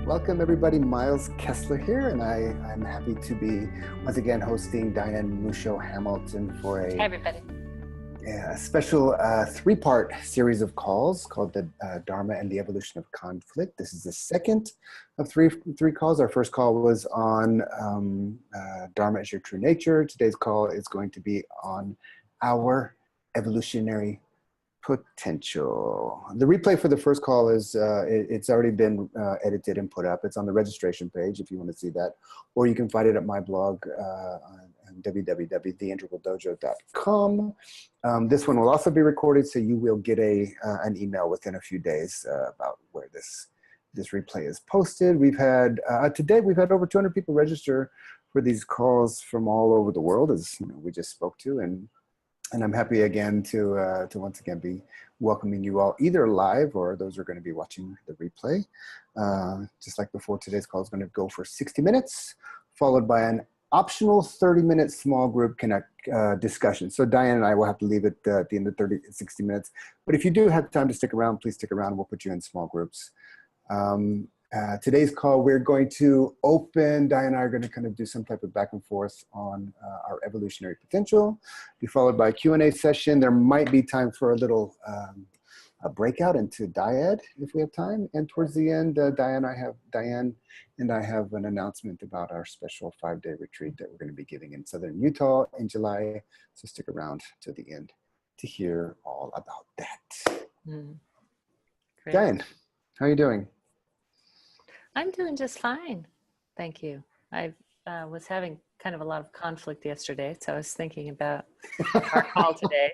Welcome everybody, Miles Kessler here, and I'm happy to be once again hosting Diane Musho Hamilton for Hi everybody. A special three-part series of calls called the Dharma and the Evolution of Conflict. This is the second of three calls. Our first call was on Dharma as your true nature. Today's call is going to be on our evolutionary potential. The replay for the first call is, it's already been edited and put up. It's on the registration page if you want to see that, or you can find it at my blog on www.theintegraldojo.com. This one will also be recorded, so you will get an email within a few days about where this replay is posted. We've had, to date, we've had over 200 people register for these calls from all over the world, as you know, we just spoke to, and I'm happy again to once again be welcoming you all either live or those who are going to be watching the replay. Just like before, today's call is going to go for 60 minutes, followed by an optional 30-minute small group discussion. So Diane and I will have to leave it at the end of 60 minutes. But if you do have time to stick around, please stick around. We'll put you in small groups. Today's call, we're going to open, Diane and I are going to kind of do some type of back and forth on our evolutionary potential, be followed by a Q&A session. There might be time for a little a breakout into dyad if we have time. And towards the end, Diane and I have an announcement about our special 5-day retreat that we're going to be giving in Southern Utah in July. So stick around to the end to hear all about that. Great. Diane, how are you doing? I'm doing just fine. Thank you. I was having kind of a lot of conflict yesterday, so I was thinking about our call today.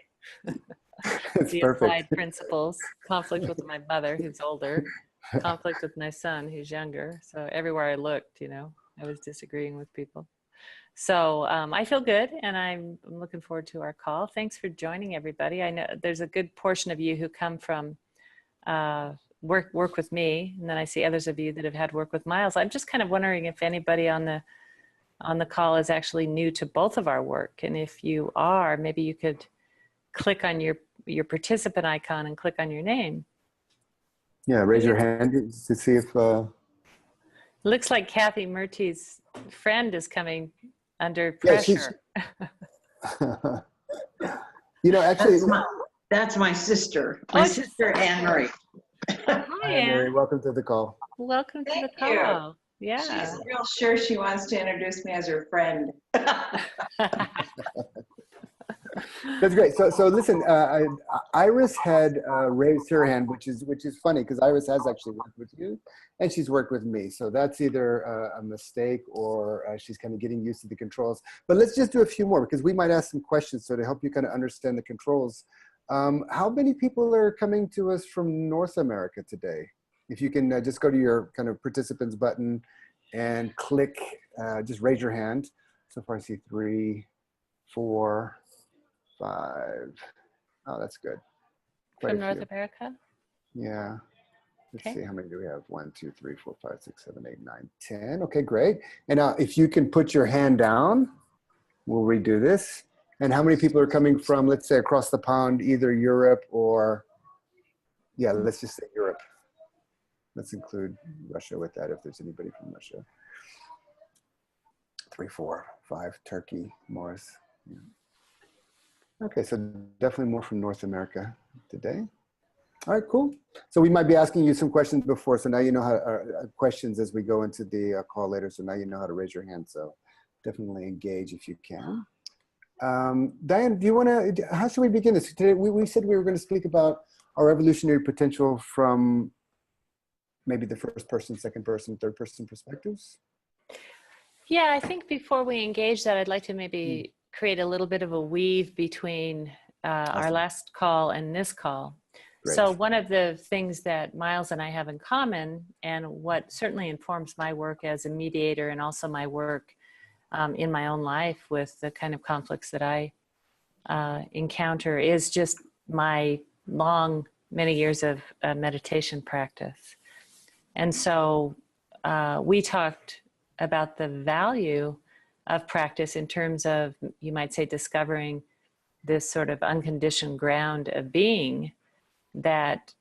The applied principles, conflict with my mother, who's older, conflict with my son, who's younger. So everywhere I looked, you know, I was disagreeing with people. So I feel good, and I'm looking forward to our call. Thanks for joining, everybody. I know there's a good portion of you who come from work with me, and then I see others of you that have had work with Miles. I'm just kind of wondering if anybody on the call is actually new to both of our work, and if you are, maybe you could click on your participant icon and click on your name. Yeah, raise your hand to see if. Looks like Kathy Murty's friend is coming under pressure. Yeah, you know, actually, that's my sister. My sister Anne Marie. Hi, Anne. Welcome to the call. Welcome to the call. Yeah. She's real sure she wants to introduce me as her friend. That's great. So listen, Iris had raised her hand, which is funny because Iris has actually worked with you, and she's worked with me. So that's either a mistake or she's kind of getting used to the controls. But let's just do a few more because we might ask some questions so to help you kind of understand the controls. How many people are coming to us from North America today? If you can just go to your kind of participants button and click, just raise your hand. So far I see 3, 4, 5. Oh, that's good. From North America? Yeah. Let's see, how many do we have? 1, 2, 3, 4, 5, 6, 7, 8, 9, 10. Okay, great. And now if you can put your hand down, we'll redo this. And how many people are coming from, let's say, across the pond, either Europe or, yeah, let's just say Europe. Let's include Russia with that if there's anybody from Russia. 3, 4, 5, Turkey, Morris. Yeah. Okay, so definitely more from North America today. All right, cool. So we might be asking you some questions before, so now you know how questions as we go into the call later, so now you know how to raise your hand, so definitely engage if you can. Diane, do you want to, how should we begin this? Today, we said we were going to speak about our evolutionary potential from maybe the first person, second person, third person perspectives. Yeah, I think before we engage that, I'd like to maybe create a little bit of a weave between our last call and this call. Great. So one of the things that Miles and I have in common, and what certainly informs my work as a mediator and also my work in my own life with the kind of conflicts that I encounter, is just my many years of meditation practice. And so we talked about the value of practice in terms of, you might say, discovering this sort of unconditioned ground of being that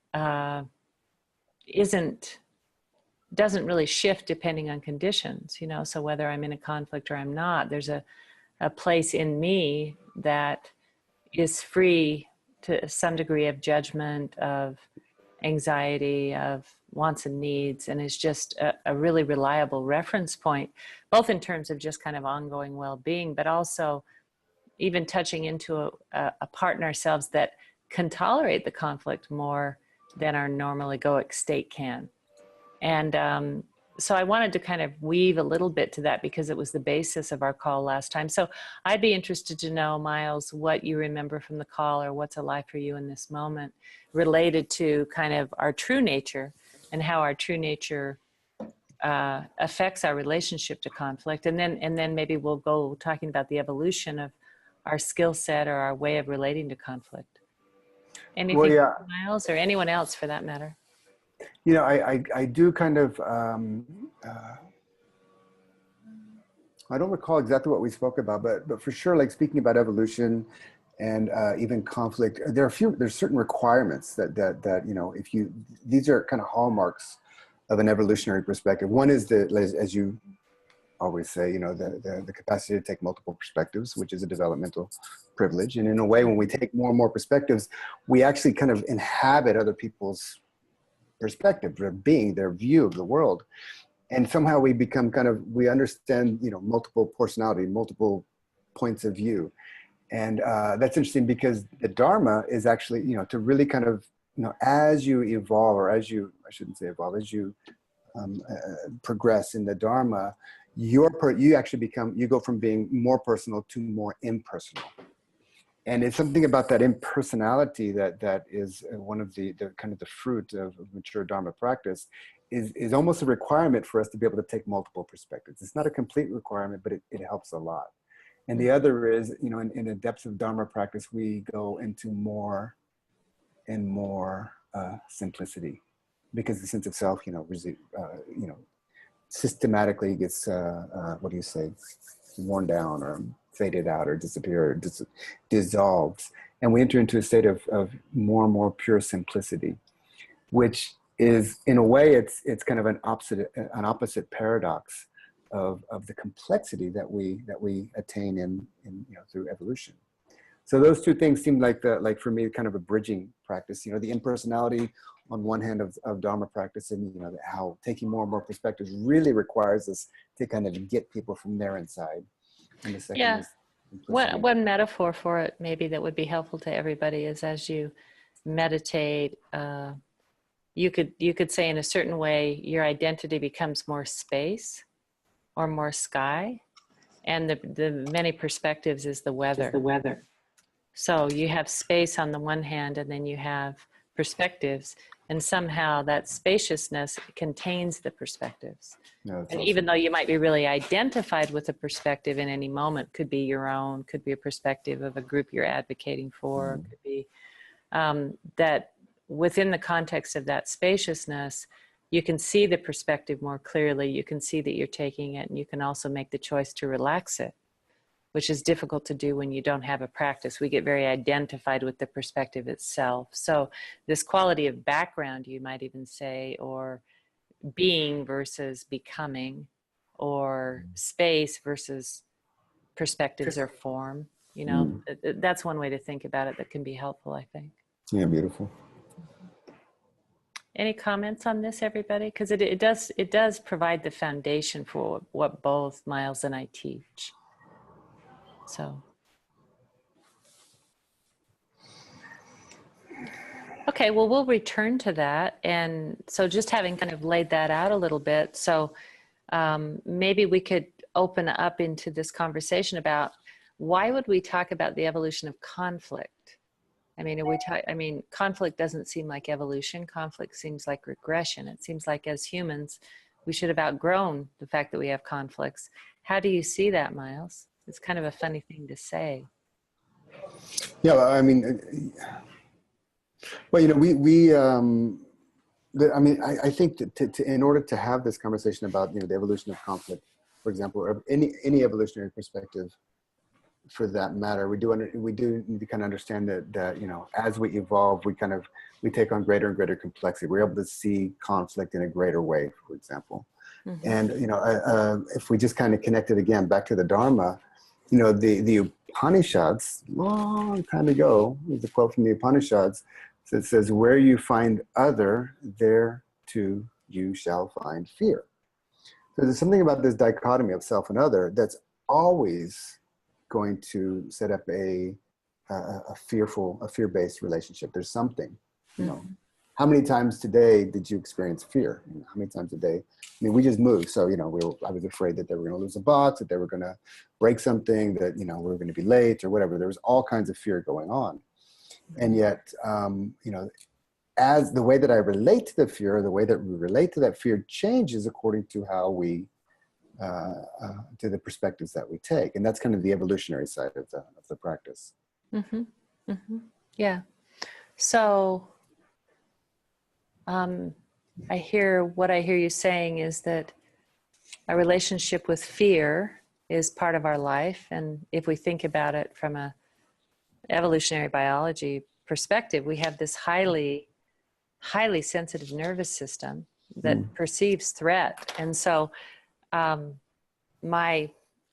isn't doesn't really shift depending on conditions, you know, so whether I'm in a conflict or I'm not, there's a place in me that is free to some degree of judgment, of anxiety, of wants and needs, and is just a really reliable reference point, both in terms of just kind of ongoing well-being, but also even touching into a part in ourselves that can tolerate the conflict more than our normal egoic state can. And so I wanted to kind of weave a little bit to that because it was the basis of our call last time. So I'd be interested to know, Miles, what you remember from the call or what's alive for you in this moment related to kind of our true nature and how our true nature affects our relationship to conflict. And then maybe we'll go talking about the evolution of our skill set or our way of relating to conflict. Anything, Well, yeah. Miles, or anyone else for that matter? You know, I do kind of, I don't recall exactly what we spoke about, but for sure, like speaking about evolution and even conflict, there's certain requirements that, you know, these are kind of hallmarks of an evolutionary perspective. One is as you always say, you know, the capacity to take multiple perspectives, which is a developmental privilege. And in a way, when we take more and more perspectives, we actually kind of inhabit other people's perspective, their being, their view of the world. And somehow we become we understand, you know, multiple personality, multiple points of view. And that's interesting because the Dharma is actually, you know, to really kind of, you know, as you evolve, or as you, I shouldn't say evolve, as you progress in the Dharma, you actually you go from being more personal to more impersonal. And it's something about that impersonality that is one of the kind of the fruit of mature Dharma practice is almost a requirement for us to be able to take multiple perspectives. It's not a complete requirement, but it helps a lot. And the other is, you know, in the depths of Dharma practice, we go into more and more simplicity, because the sense of self, you know, systematically gets, worn down or faded out or disappeared, dissolves. And we enter into a state of more and more pure simplicity, which is, in a way, it's kind of an opposite paradox of the complexity that we attain in you know, through evolution. So those two things seem like for me, kind of a bridging practice, you know, the impersonality on one hand of Dharma practice, and, you know, how taking more and more perspectives really requires us to kind of get people from their inside. And the second is simplicity. One metaphor for it maybe that would be helpful to everybody is, as you meditate, you could say in a certain way, your identity becomes more space or more sky, and the many perspectives is the weather. So you have space on the one hand, and then you have perspectives, and somehow that spaciousness contains the perspectives. No, and awesome. Even though you might be really identified with a perspective in any moment, could be your own, could be a perspective of a group you're advocating for, could be that within the context of that spaciousness, you can see the perspective more clearly, you can see that you're taking it, and you can also make the choice to relax it, which is difficult to do when you don't have a practice. We get very identified with the perspective itself. So this quality of background, you might even say, or being versus becoming, or space versus perspectives or form, you know, that's one way to think about it that can be helpful, I think. Yeah, beautiful. Any comments on this, everybody? Because it does provide the foundation for what both Miles and I teach. So, okay, well, we'll return to that. And so just having kind of laid that out a little bit, so maybe we could open up into this conversation about why would we talk about the evolution of conflict? I mean, conflict doesn't seem like evolution. Conflict seems like regression. It seems like as humans, we should have outgrown the fact that we have conflicts. How do you see that, Miles? It's kind of a funny thing to say. Yeah, I mean, well, you know, I think in order to have this conversation about, you know, the evolution of conflict, for example, or any evolutionary perspective, for that matter. We do need to kind of understand that you know, as we evolve, we take on greater and greater complexity. We're able to see conflict in a greater way, for example. Mm-hmm. And you know, if we just kind of connect it again back to the Dharma, you know, the Upanishads, long time ago, there's a quote from the Upanishads that says, "Where you find other, there too you shall find fear." So there's something about this dichotomy of self and other that's always going to set up a fear-based relationship. There's something, you know. How many times today did you experience fear? You know, how many times a day? I mean, we just moved. So, you know, I was afraid that they were going to lose a box, that they were going to break something, that, you know, we were going to be late or whatever. There was all kinds of fear going on. And yet, you know, as the way that I relate to the fear, the way that we relate to that fear changes according to how we, to the perspectives that we take. And that's kind of the evolutionary side of the practice. Mm-hmm. Mm-hmm. Yeah. So, what I hear you saying is that a relationship with fear is part of our life. And if we think about it from a evolutionary biology perspective, we have this highly sensitive nervous system that perceives threat. And so, I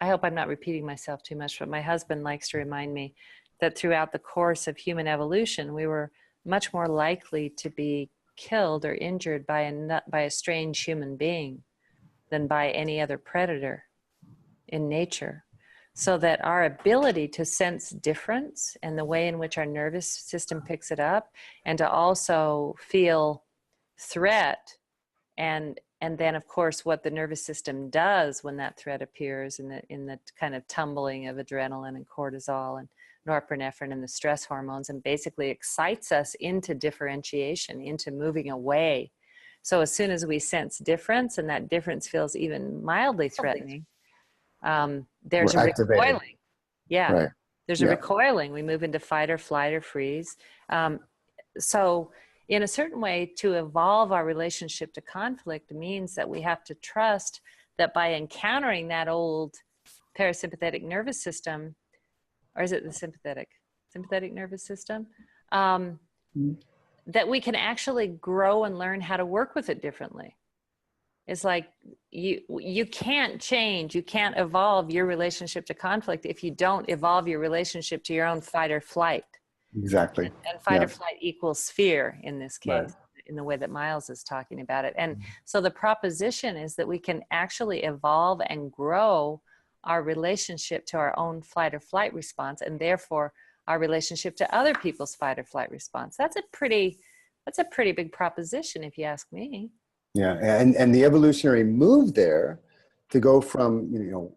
hope I'm not repeating myself too much, but my husband likes to remind me that throughout the course of human evolution, we were much more likely to be killed or injured by a strange human being than by any other predator in nature. So that our ability to sense difference and the way in which our nervous system picks it up, and to also feel threat, and then of course what the nervous system does when that threat appears in the kind of tumbling of adrenaline and cortisol and norepinephrine and the stress hormones, and basically excites us into differentiation, into moving away. So as soon as we sense difference, and that difference feels even mildly threatening, there's We're a activated. recoiling. Yeah, right. There's a recoiling. We move into fight or flight or freeze. So in a certain way, to evolve our relationship to conflict means that we have to trust that by encountering that old parasympathetic nervous system, or is it the sympathetic nervous system, that we can actually grow and learn how to work with it differently. It's like you can't change, you can't evolve your relationship to conflict if you don't evolve your relationship to your own fight or flight. Exactly. And fight or flight equals fear in this case, Right. in the way that Miles is talking about it. And so the proposition is that we can actually evolve and grow our relationship to our own fight or flight response, and therefore our relationship to other people's fight or flight response. That's a pretty big proposition, if you ask me. Yeah, and the evolutionary move there to go from, you know,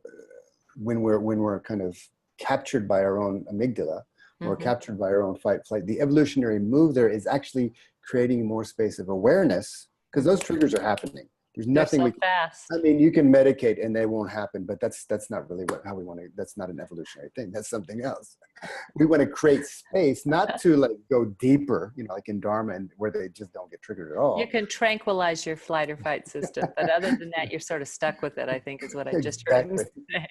when we're kind of captured by our own amygdala or captured by our own fight flight, the evolutionary move there is actually creating more space of awareness, because those triggers are happening. There's nothing They're so fast. I mean, you can medicate and they won't happen, but that's not really how we want to. That's not an evolutionary thing. That's something else. We want to create space, not to like go deeper, you know, like in Dharma, and where they just don't get triggered at all. You can tranquilize your flight or fight system, but other than that, you're sort of stuck with it, I think is what I just heard him say.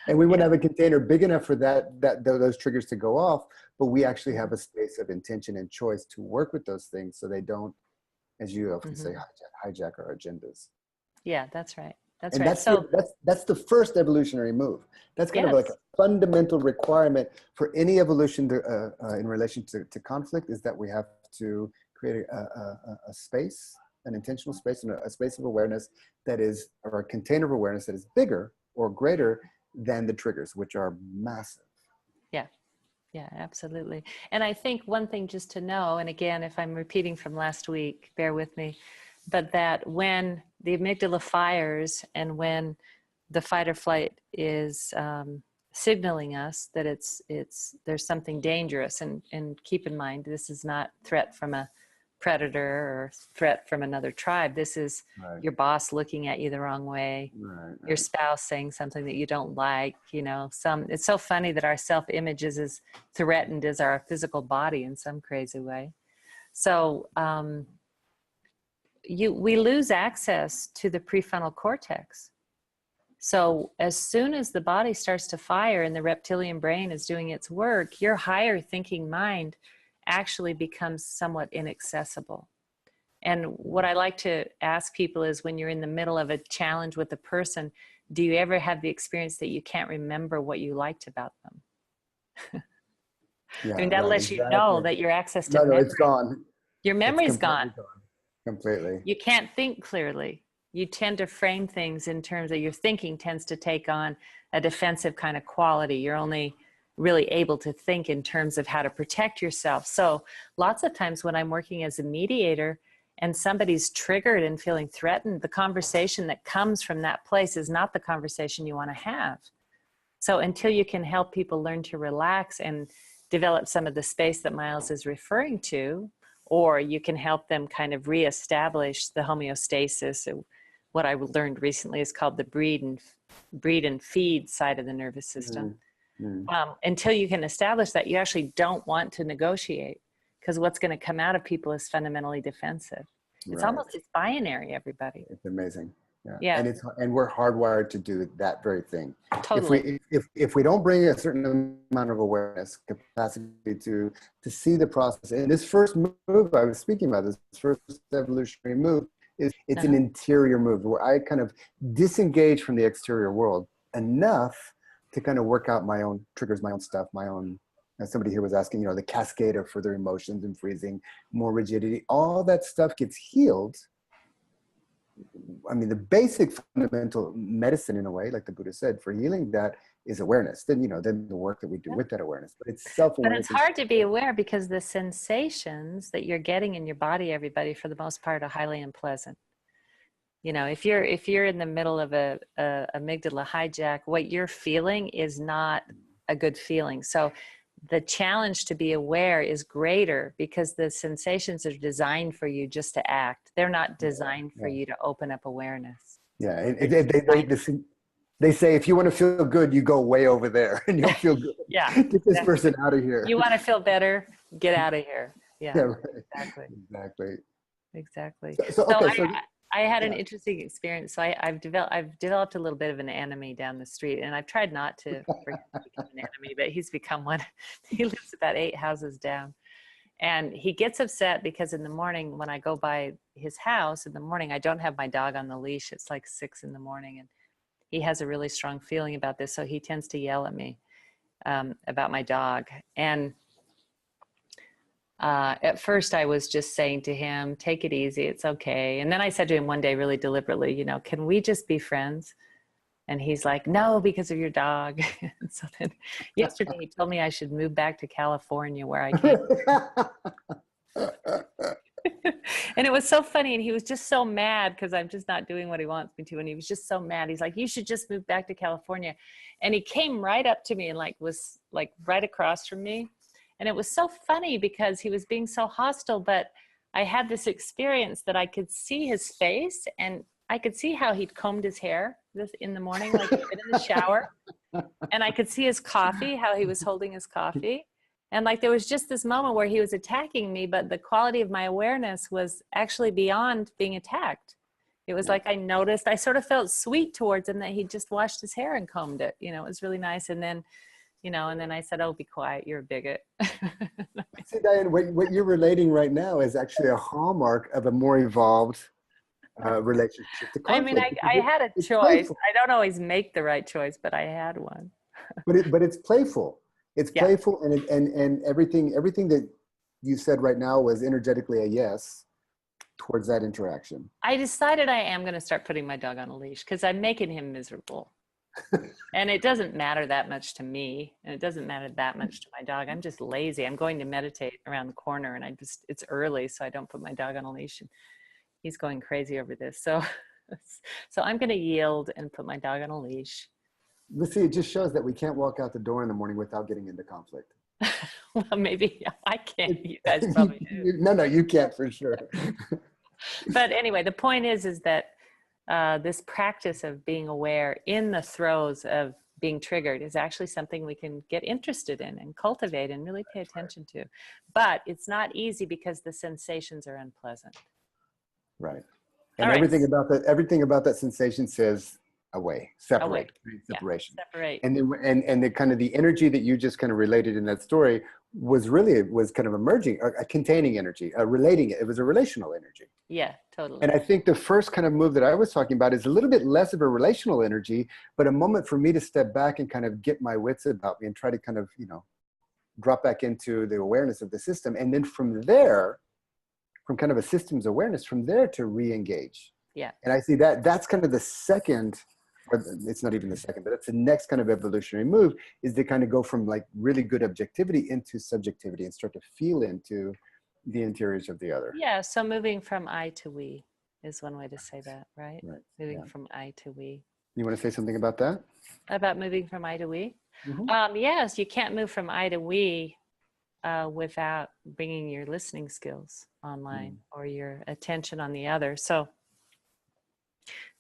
And we want to have a container big enough for those triggers to go off, but we actually have a space of intention and choice to work with those things so they don't, as you often say, hijack our agendas. Yeah, that's right. That's and right. That's the first evolutionary move. That's kind of like a fundamental requirement for any evolution in relation to conflict, is that we have to create a space, an intentional space, and a space of awareness that is, or a container of awareness that is bigger or greater than the triggers, which are massive. Yeah. Yeah, absolutely. And I think one thing just to know, and again, if I'm repeating from last week, bear with me, but that when the amygdala fires and when the fight or flight is signaling us that there's something dangerous, and keep in mind, this is not threat from a predator or threat from another tribe. This is your boss looking at you the wrong way, your spouse saying something that you don't like, you know, it's so funny that our self-image is as threatened as our physical body in some crazy way. So we lose access to the prefrontal cortex. So as soon as the body starts to fire and the reptilian brain is doing its work, your higher thinking mind actually becomes somewhat inaccessible. And what I like to ask people is, when you're in the middle of a challenge with a person, do you ever have the experience that you can't remember what you liked about them? Yeah, I mean, that right, lets you know exactly. that your access to No, memory, it's gone. your It's memory's completely gone. Completely. You can't think clearly. You tend to frame things in terms of, your thinking tends to take on a defensive kind of quality. You're only really able to think in terms of how to protect yourself. So lots of times when I'm working as a mediator and somebody's triggered and feeling threatened, the conversation that comes from that place is not the conversation you want to have. So until you can help people learn to relax and develop some of the space that Miles is referring to, or you can help them kind of reestablish the homeostasis. What I learned recently is called the breed and feed side of the nervous system. Until you can establish that, you actually don't want to negotiate, because what's going to come out of people is fundamentally defensive. It's almost, it's binary, everybody. It's amazing. Yeah. Yeah. And we're hardwired to do that very thing. Totally. If we don't bring a certain amount of awareness, capacity to see the process, and this first move I was speaking about, this first evolutionary move, it's an interior move where I kind of disengage from the exterior world enough to kind of work out my own triggers, my own stuff, my own, as somebody here was asking, the cascade of further emotions and freezing, more rigidity, all that stuff gets healed. I mean, the basic fundamental medicine, in a way, like the Buddha said, for healing that is awareness. Then, then the work that we do with that awareness, but it's self-awareness. But it's hard to be aware, because the sensations that you're getting in your body, everybody, for the most part, are highly unpleasant. If you're in the middle of a amygdala hijack, what you're feeling is not a good feeling. So the challenge to be aware is greater, because the sensations are designed for you just to act. They're not designed for you to open up awareness. Yeah, they say, if you want to feel good, you go way over there and you'll feel good. Yeah. Get this person out of here. You want to feel better? Get out of here. Yeah, right. Exactly. So I had an interesting experience. So I've developed a little bit of an enemy down the street, and I've tried not to for him to become an enemy, but he's become one. He lives about 8 houses down, and he gets upset because in the morning when I go by his house in the morning, I don't have my dog on the leash. It's like 6 in the morning, and he has a really strong feeling about this. So he tends to yell at me about my dog. And at first I was just saying to him, take it easy, it's okay. And then I said to him one day really deliberately, can we just be friends? And he's like, no, because of your dog. And so then yesterday he told me I should move back to California, where I came. And it was so funny. And he was just so mad because I'm just not doing what he wants me to. And he was just so mad. He's like, you should just move back to California. And he came right up to me and was right across from me. And it was so funny because he was being so hostile, but I had this experience that I could see his face, and I could see how he'd combed his hair in the morning, like he'd been in the shower. And I could see his coffee, how he was holding his coffee. And there was just this moment where he was attacking me, but the quality of my awareness was actually beyond being attacked. It was like I noticed, I sort of felt sweet towards him that he just washed his hair and combed it. It was really nice. And then, and then I said, oh, be quiet, you're a bigot. See, Diane, what you're relating right now is actually a hallmark of a more evolved relationship to conflict. I mean, I had a choice. I don't always make the right choice, but I had one. But it's playful. It's playful, and everything that you said right now was energetically a yes towards that interaction. I decided I am going to start putting my dog on a leash because I'm making him miserable. And it doesn't matter that much to me, and it doesn't matter that much to my dog. I'm just lazy. I'm going to meditate around the corner, and it's early, so I don't put my dog on a leash, and he's going crazy over this. So I'm going to yield and put my dog on a leash. But see, it just shows that we can't walk out the door in the morning without getting into conflict. Well, maybe I can't. You guys probably do. No, you can't for sure. But anyway, the point is that this practice of being aware in the throes of being triggered is actually something we can get interested in and cultivate and really pay attention to. But it's not easy because the sensations are unpleasant. Right. And everything about that sensation says, away, Away. separation. Yeah, separate. And then, and the kind of the energy that you just kind of related in that story was kind of emerging, a containing energy, relating it. It was a relational energy. Yeah, totally. And I think the first kind of move that I was talking about is a little bit less of a relational energy, but a moment for me to step back and kind of get my wits about me and try to kind of, drop back into the awareness of the system. And then from there, from kind of a systems awareness, from there to re-engage. Yeah. And I see that's kind of the second, or it's not even the second, but it's the next kind of evolutionary move, is to kind of go from like really good objectivity into subjectivity and start to feel into the interiors of the other. Yeah, so moving from I to we is one way to say that, right? Right. Moving from I to we. You want to say something about that? About moving from I to we? Mm-hmm. Yes, you can't move from I to we without bringing your listening skills online or your attention on the other. So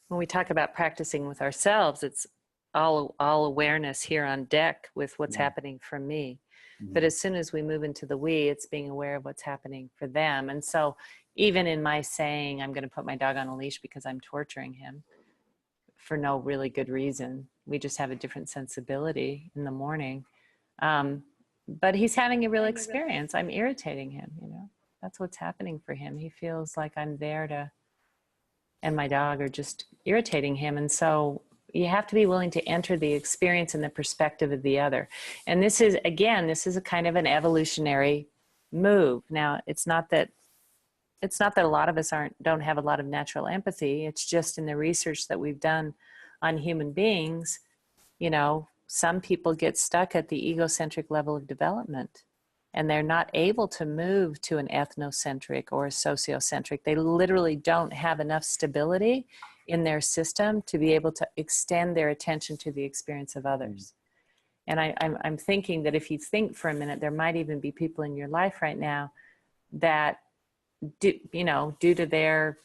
when we talk about practicing with ourselves, it's all awareness here on deck with what's happening for me. But as soon as we move into the we, it's being aware of what's happening for them. And so even in my saying, I'm going to put my dog on a leash because I'm torturing him for no really good reason. We just have a different sensibility in the morning. But he's having a real experience. I'm irritating him, That's what's happening for him. He feels like I'm there and my dog are just irritating him. And so you have to be willing to enter the experience and the perspective of the other. And this is a kind of an evolutionary move. Now, it's not that a lot of us don't have a lot of natural empathy. It's just in the research that we've done on human beings, some people get stuck at the egocentric level of development and they're not able to move to an ethnocentric or a sociocentric. They literally don't have enough stability in their system to be able to extend their attention to the experience of others. And I'm thinking that if you think for a minute, there might even be people in your life right now that, due to their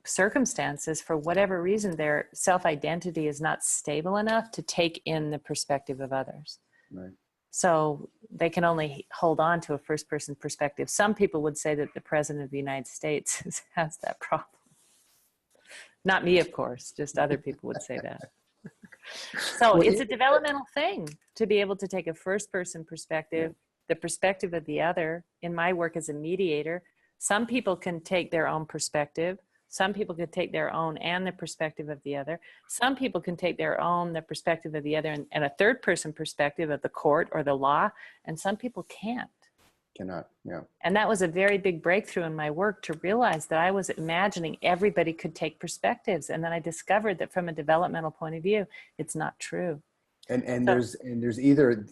circumstances, for whatever reason, their self-identity is not stable enough to take in the perspective of others. Right. So they can only hold on to a first-person perspective. Some people would say that the President of the United States has that problem. Not me, of course, just other people would say that. So it's a developmental thing to be able to take a first-person perspective, the perspective of the other. In my work as a mediator, some people can take their own perspective. Some people can take their own and the perspective of the other. Some people can take their own, the perspective of the other, and a third-person perspective of the court or the law, and some people can't. Cannot, yeah. And that was a very big breakthrough in my work, to realize that I was imagining everybody could take perspectives. And then I discovered that from a developmental point of view, it's not true. And there's either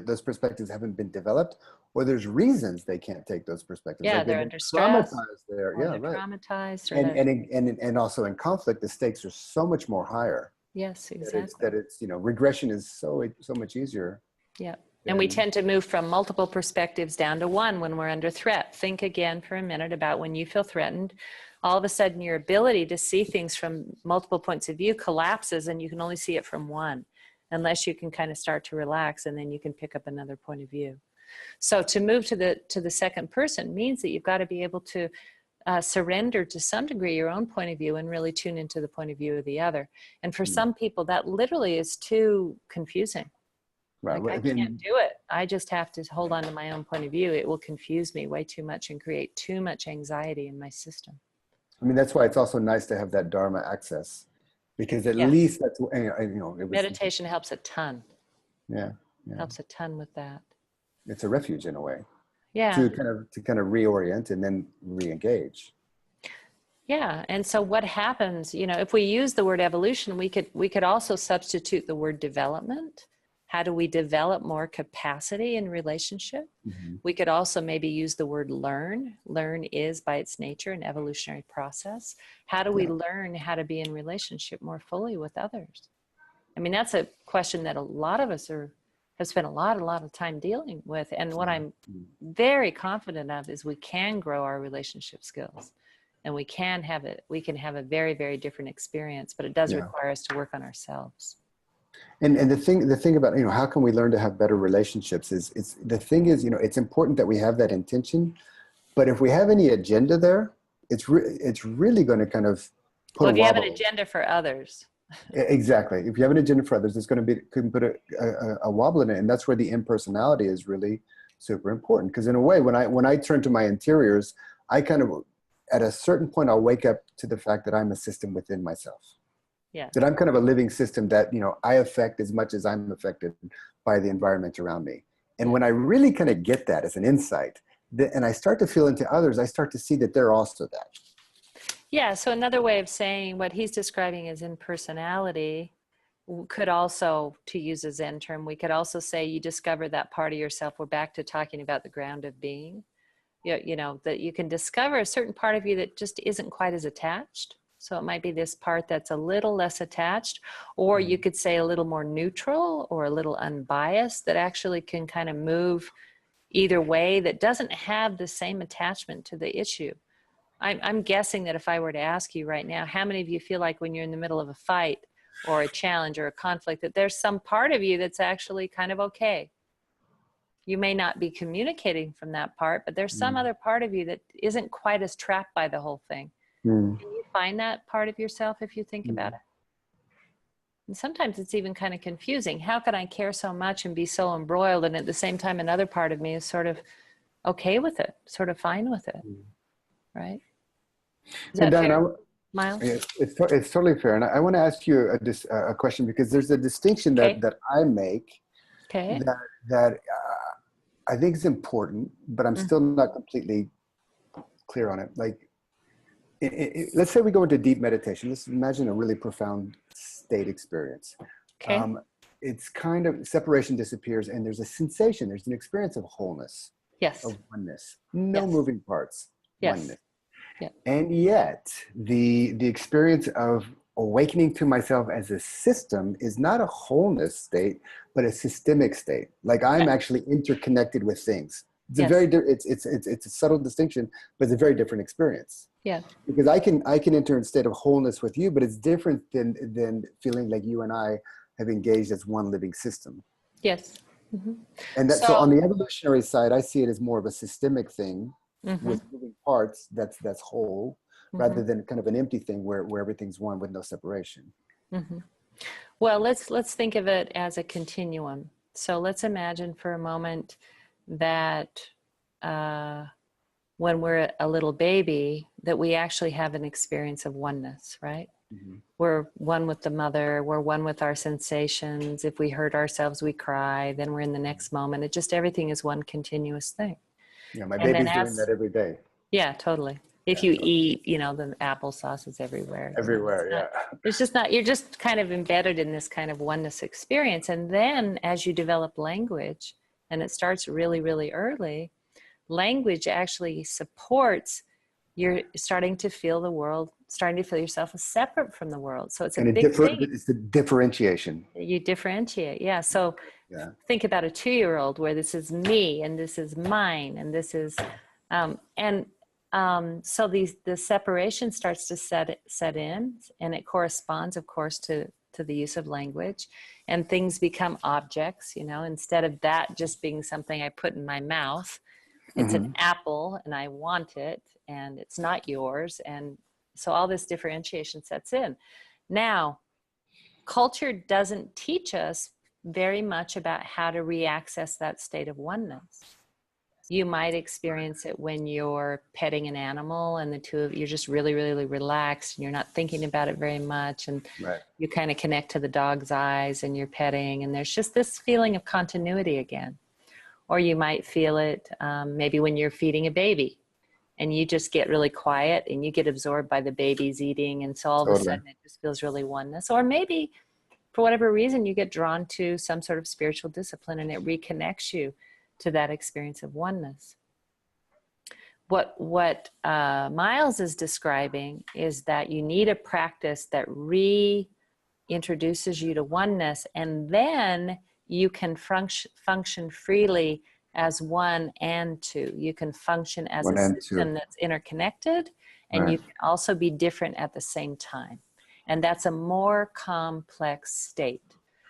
those perspectives haven't been developed, or there's reasons they can't take those perspectives. Yeah, like they're under stress. Traumatized there. Or Yeah, they're right. traumatized. And also in conflict, the stakes are so much more higher. Yes, exactly. That it's regression is so much easier. Yeah. And we tend to move from multiple perspectives down to one when we're under threat. Think again for a minute about when you feel threatened. All of a sudden, your ability to see things from multiple points of view collapses, and you can only see it from one, unless you can kind of start to relax, and then you can pick up another point of view. So to move to the second person means that you've got to be able to surrender to some degree your own point of view and really tune into the point of view of the other. And for some people, that literally is too confusing. Right. Like, I can't do it. I just have to hold on to my own point of view. It will confuse me way too much and create too much anxiety in my system. I mean, that's why it's also nice to have that Dharma access, because at least that's, meditation helps a ton. Yeah. Helps a ton with that. It's a refuge in a way. Yeah. To kind of reorient and then re-engage. Yeah. And so what happens, if we use the word evolution, we could also substitute the word development. How do we develop more capacity in relationship? Mm-hmm. We could also maybe use the word learn. Learn is by its nature an evolutionary process. How do we learn how to be in relationship more fully with others? I mean, that's a question that a lot of us have spent a lot of time dealing with. And what I'm very confident of is we can grow our relationship skills, and we can have a very, very different experience, but it does require us to work on ourselves. And the thing about, how can we learn to have better relationships is it's important that we have that intention, but if we have any agenda there, it's really going to kind of if you have an agenda for others. Exactly. If you have an agenda for others, it's going to be, can put a wobble in it. And that's where the impersonality is really super important. Because in a way, when I turn to my interiors, I kind of, at a certain point, I'll wake up to the fact that I'm a system within myself. Yeah. That I'm kind of a living system that, I affect as much as I'm affected by the environment around me. And when I really kind of get that as an insight, and I start to feel into others, I start to see that they're also that. Yeah, so another way of saying what he's describing as impersonality could also, to use a Zen term, we could also say you discover that part of yourself. We're back to talking about the ground of being. That you can discover a certain part of you that just isn't quite as attached. So it might be this part that's a little less attached, or you could say a little more neutral or a little unbiased, that actually can kind of move either way, that doesn't have the same attachment to the issue. I'm guessing that if I were to ask you right now, how many of you feel like when you're in the middle of a fight or a challenge or a conflict, that there's some part of you that's actually kind of okay? You may not be communicating from that part, but there's some other part of you that isn't quite as trapped by the whole thing. Can you find that part of yourself if you think about it? And sometimes it's even kind of confusing. How can I care so much and be so embroiled, and at the same time another part of me is sort of okay with it, sort of fine with it, right? Is that Diane, fair, Miles? it's totally fair. And I want to ask you a question, because there's a distinction that I make that I think is important, but I'm still not completely clear on it. Like, let's say we go into deep meditation. Let's imagine a really profound state experience. It's kind of, separation disappears, and there's a sensation, there's an experience of wholeness, of oneness, no moving parts, oneness. Yeah. And yet the experience of awakening to myself as a system is not a wholeness state, but a systemic state. Like I'm actually interconnected with things. It's a very it's a subtle distinction, but it's a very different experience. Yeah. Because I can enter in a state of wholeness with you, but it's different than feeling like you and I have engaged as one living system. Yes. And that, so on the evolutionary side, I see it as more of a systemic thing with moving parts that's whole, rather than kind of an empty thing where everything's one with no separation. Well, let's think of it as a continuum. So let's imagine for a moment that when we're a little baby, that we actually have an experience of oneness, right? We're one with the mother, we're one with our sensations. If we hurt ourselves, we cry, then we're in the next moment. It just, everything is one continuous thing. Yeah, my baby's doing that every day. Yeah, totally. If you eat, the applesauce is everywhere. Everywhere, It's just not, you're just kind of embedded in this kind of oneness experience. And then as you develop language, and it starts really, really early, language actually supports you're starting to feel the world, starting to feel yourself as separate from the world. So it's a big thing. It's the differentiation. You differentiate, yeah. So think about a 2-year-old where this is me and this is mine and this is, so the separation starts to set in, and it corresponds, of course, to the use of language, and things become objects. Instead of that just being something I put in my mouth, it's an apple and I want it and it's not yours. And so all this differentiation sets in. Now, culture doesn't teach us very much about how to re-access that state of oneness. You might experience it when you're petting an animal and the two of you're just really, really relaxed and you're not thinking about it very much. And you kind of connect to the dog's eyes and you're petting, and there's just this feeling of continuity again. Or you might feel it maybe when you're feeding a baby and you just get really quiet and you get absorbed by the baby's eating. And so all of a sudden it just feels really oneness. Or maybe for whatever reason, you get drawn to some sort of spiritual discipline and it reconnects you to that experience of oneness. What Miles is describing is that you need a practice that reintroduces you to oneness, and then you can function freely as one and two. You can function as a system that's interconnected, and you can also be different at the same time. And that's a more complex state.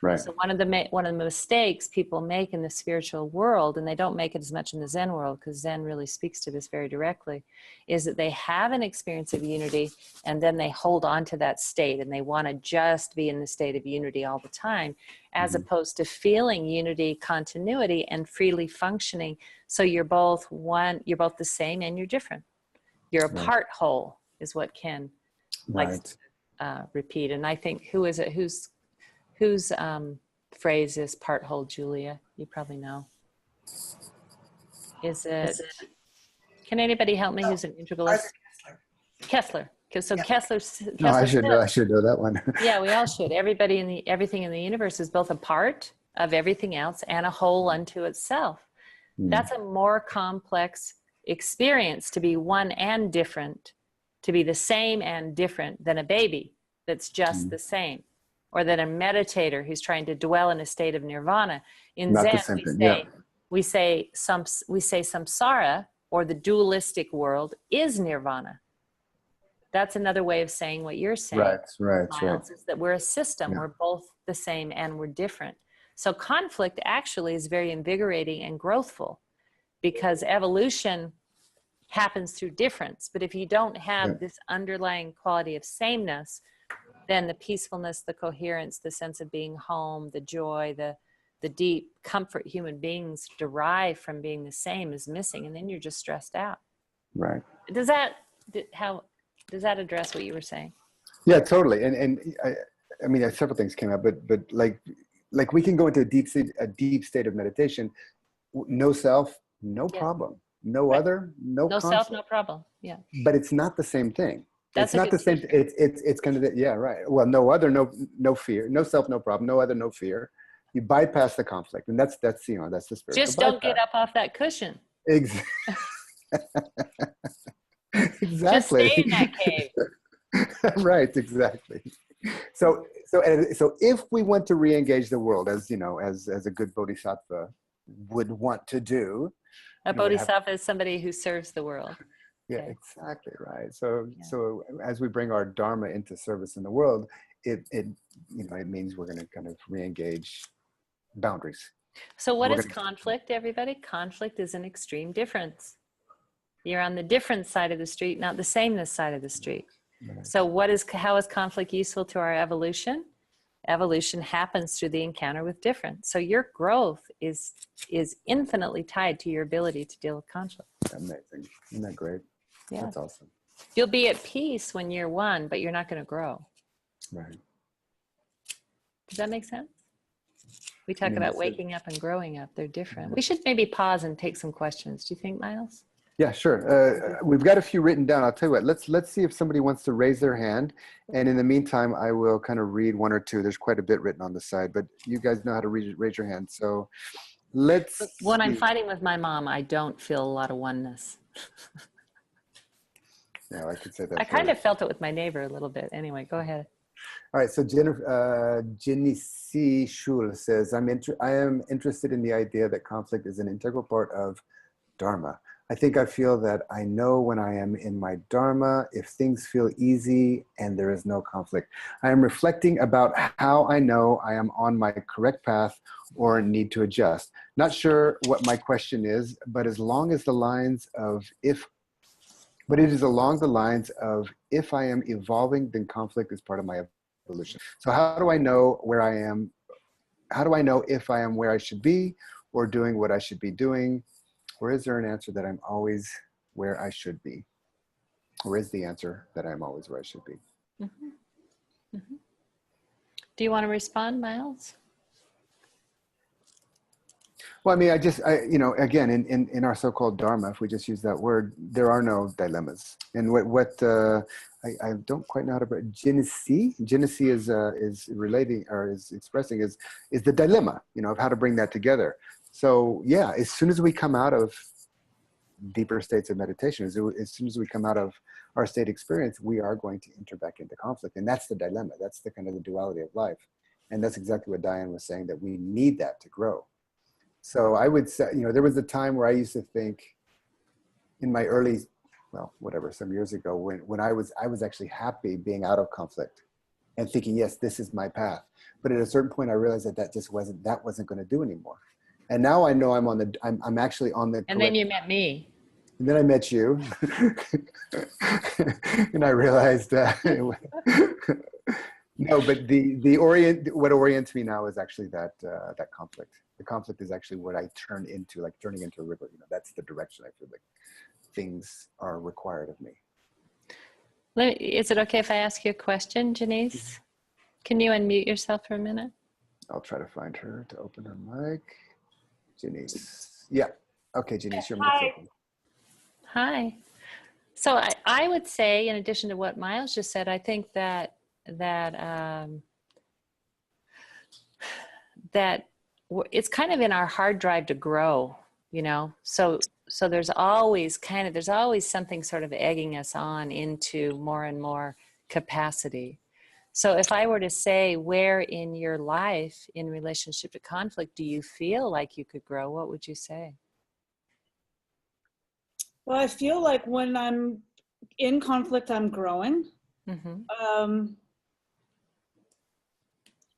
Right. So one of the mistakes people make in the spiritual world, and they don't make it as much in the Zen world because Zen really speaks to this very directly, is that they have an experience of unity and then they hold on to that state and they want to just be in the state of unity all the time, as opposed to feeling unity, continuity, and freely functioning. So you're both one, you're both the same and you're different. You're a part whole is what Ken likes to repeat. And I think, who is it? Whose phrase is part whole, Julia? You probably know. Is it, can anybody help me who's an integralist? Kessler. So Kessler. No, I should know that one. Yeah, we all should. Everybody everything in the universe is both a part of everything else and a whole unto itself. That's a more complex experience, to be one and different, to be the same and different, than a baby that's just the same, or than a meditator who's trying to dwell in a state of nirvana. In Zen, we say samsara, or the dualistic world, is nirvana. That's another way of saying what you're saying, Miles, is that we're a system. We're both the same and we're different. So conflict actually is very invigorating and growthful, because evolution happens through difference. But if you don't have this underlying quality of sameness, then the peacefulness, the coherence, the sense of being home, the joy, the deep comfort human beings derive from being the same is missing. And then you're just stressed out. Right. Does that address what you were saying? Yeah, totally. And I mean, several things came up, but like we can go into a deep state of meditation, no self, no problem. No other, no conflict. Self, no problem. Yeah. But it's not the same thing. That's it's not the same. It's kind of right. Well, no other, no fear, no self, no problem, no other, no fear. You bypass the conflict, and that's the spiritual. Just don't get up off that cushion. Exactly. Just stay in that cave. Right. Exactly. So if we want to re-engage the world, as a good bodhisattva would want to do. A bodhisattva is somebody who serves the world. Yeah, exactly right. So as we bring our Dharma into service in the world, it means we're going to kind of re-engage boundaries. So what is conflict, everybody? Conflict is an extreme difference. You're on the different side of the street, not the sameness side of the street. Right. So how is conflict useful to our evolution? Evolution happens through the encounter with difference. So your growth is infinitely tied to your ability to deal with conflict. Amazing. Isn't that great? Yeah. That's awesome. You'll be at peace when you're one, but you're not going to grow. Right. Does that make sense? We talk about waking up and growing up. They're different. We should maybe pause and take some questions. Do you think, Miles? Yeah, sure. We've got a few written down. I'll tell you what, let's see if somebody wants to raise their hand. And in the meantime, I will kind of read one or two. There's quite a bit written on the side, but you guys know how to raise your hand. So when I'm fighting with my mom, I don't feel a lot of oneness. Yeah, I could say that. I kind of felt it with my neighbor a little bit. Anyway, go ahead. All right. So Jenny C. Schul says, I am interested in the idea that conflict is an integral part of Dharma. I think I feel that I know when I am in my Dharma, if things feel easy and there is no conflict. I am reflecting about how I know I am on my correct path or need to adjust. Not sure what my question is, but it is along the lines of if I am evolving, then conflict is part of my evolution. So how do I know where I am? How do I know if I am where I should be or doing what I should be doing? Or is there an answer that I'm always where I should be? Or is the answer that I'm always where I should be? Mm-hmm. Mm-hmm. Do you want to respond, Miles? Well, I mean, again, in our so-called Dharma, if we just use that word, there are no dilemmas. And I don't quite know how to. Genesee is relating or is expressing is the dilemma, of how to bring that together. So yeah, as soon as we come out of deeper states of meditation, as soon as we come out of our state experience, we are going to enter back into conflict, and that's the dilemma. That's the kind of the duality of life, and that's exactly what Diane was saying, that we need that to grow. So I would say, there was a time where I used to think, in my some years ago, when I was actually happy being out of conflict, and thinking, yes, this is my path. But at a certain point, I realized that wasn't going to do anymore. And now I know I'm actually on the. And then you met me. And then I met you, and I realized no, but what orients me now is actually that conflict. The conflict is actually what I turn into, like turning into a river. That's the direction I feel like things are required of me. Is it okay if I ask you a question, Janice? Can you unmute yourself for a minute? I'll try to find her to open her mic. Janice. Yeah. Okay, Janice, your mic's open. Hi. So I would say, in addition to what Miles just said, I think that it's kind of in our hard drive to grow, So there's always something sort of egging us on into more and more capacity. So if I were to say, where in your life in relationship to conflict do you feel like you could grow, what would you say? Well, I feel like when I'm in conflict, I'm growing. Mm-hmm.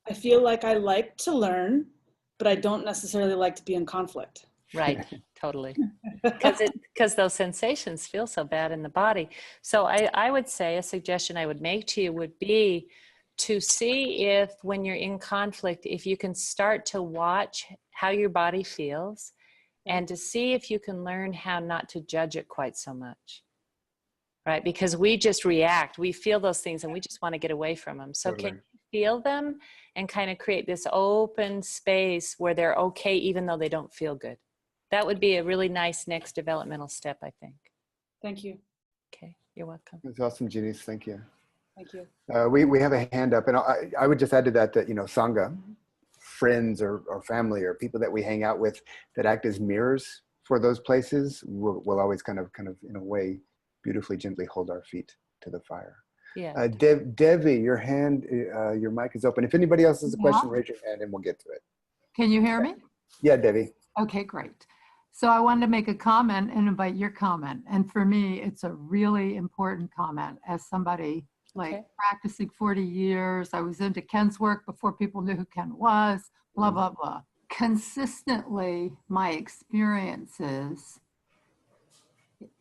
I feel like I like to learn, but I don't necessarily like to be in conflict. Right, totally. Because those sensations feel so bad in the body. So I would say a suggestion I would make to you would be to see if, when you're in conflict, if you can start to watch how your body feels, and to see if you can learn how not to judge it quite so much, right? Because we just react. We feel those things and we just want to get away from them. So Totally. Can you feel them and kind of create this open space where they're okay even though they don't feel good? That would be a really nice next developmental step, I think. Thank you. Okay, you're welcome. That's awesome, Janice. Thank you. Thank you. We have a hand up, and I would just add to that Sangha, friends or family or people that we hang out with that act as mirrors for those places will always kind of in a way beautifully gently hold our feet to the fire. Yeah. Devi, your mic is open. If anybody else has a question, raise your hand and we'll get to it. Can you hear me? Yeah, Devi. Okay, great. So I wanted to make a comment and invite your comment. And for me, it's a really important comment as somebody practicing 40 years. I was into Ken's work before people knew who Ken was, blah, blah, blah. Consistently, my experiences